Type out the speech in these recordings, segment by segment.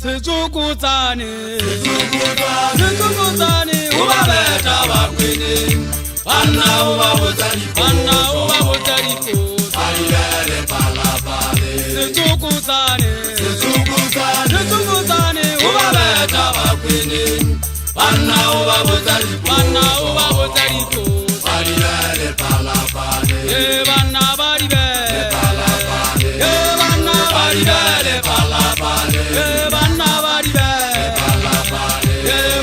Sezukutsane uba beta bakwini Banna uba botari Alibele palapale Sezukutsane uba beta bakwini Banna uba botari Alibele palapale Banna baribele palapale Banna baribele palapale Banna baribele palapale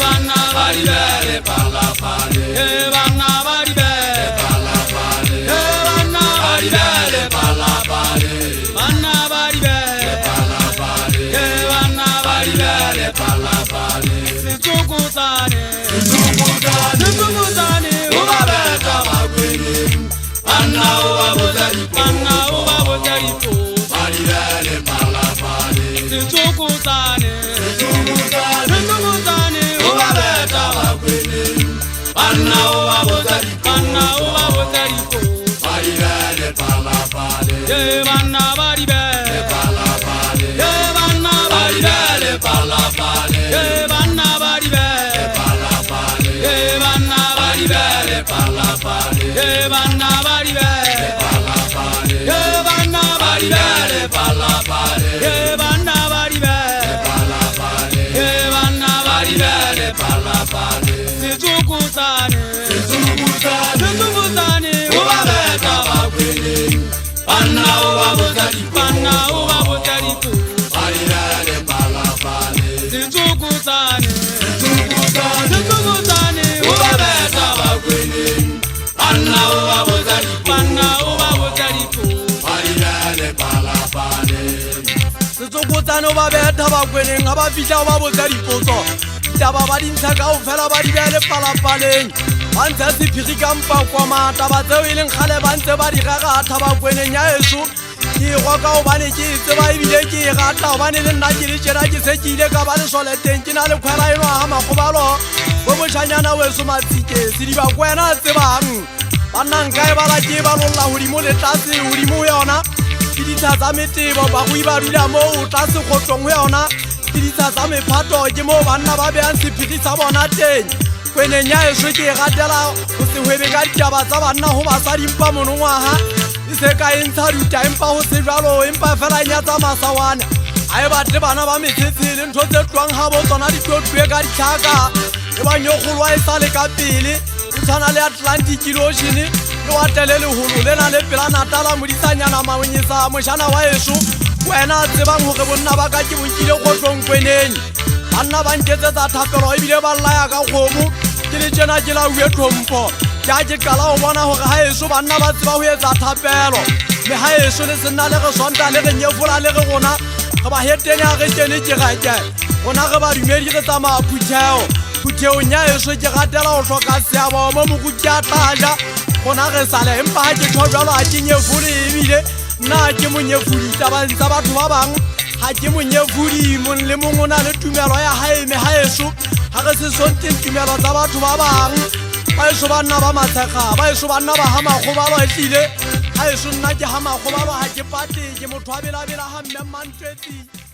Banna baribele palapale Banna baribele palapale Banna baribele palapale Banna baribele palapale Banna baribele palapale Sezukutsane uba beta bakwini Banna uba botari Alibele palapale Sezukutsane uba beta bakwini Banna uba botari Alibele palapale Banna baribele palapale Banna Alibele palapale Banna baribele palapale Banna Alibele palapale Banna baribele palapale Banna Alibele palapale Banna baribele palapale Banna Alibele palapale Sezukutsane uba beta bakwini Banna uba botari Alibele palapale Sezukutsane uba beta bakwini Banna uba botari Alibele palapale Sezukutsane uba beta bakwini ngaba fihla ba botsa dipotso taba ba dintsha kaofela ba di bele palapaleng ba ntsha sephiri ka mpa kwa mataba tseo e leng kgale ba ntse ba di gagatha bakweneng ya eso ke ekwa ka gobane ke e tseba ebile ke e gata gobane le nna ke le tjena ke se ke ile ka ba lesoleteng ke na le kgwela eno ga makgobalo bo mošanyana weso matsike sediba kwena tsebang banna nka e bala ke e balolola godimo le tlase godimo go yona ke ditsha tsa metebo bagoi ba dula moo tlase kgotlong go yona ke ditsha tsa mephato ke moo banna ba behang sephiri sa bona teng kweneng ya eso ke e gatela go se hwebe ka ditaba tsa banna go basadi mpa monongwaga e se ka e ntsha ruta empa go se jalo empa fela e nyatsa masawana a e batle bana ba metshetse le ntho tse tlwang ga bo tsona di tlotloe ka ditlhaka e banyogolwa e sa le ka pele e tshwana le atlantic ocean le watele legolo le na le pela natala modisanyana maonyesa mošana wa eso wena a tsebang gore bonna ba ka ke bonkile kgotlong kweneng banna ba nketsetsa thapelo ebile ba llaya ka kgomo ke le tjena ke la ue tlhompho ke a ke qala go bona gore ga eso banna ba tseba go etsa thapelo mme ga eso le senna le re sonta le re nyefola le re gona ge ba hetene a re kene kereke gona ge badumedi re tsamaya phutheong ya eso ke gatela go tlhoka seabo mo mokuti a tlaja gona ge sale empa ga ke tho jalo ga ke nyefole ebile nna ke monyefodi tabang tsa batho ba bangwe ga ke monyefodi mong le mongwe o na le tumelo ya gaeme ga eso ga re se sonteng tumelo tsa batho ba bangwe ba eso banna ba matshega ba eso banna ba ga makgobalo e tlile ga eso nna ke ga makgobalo ga ke pate ke motho a belabela ga mme mmantswetsi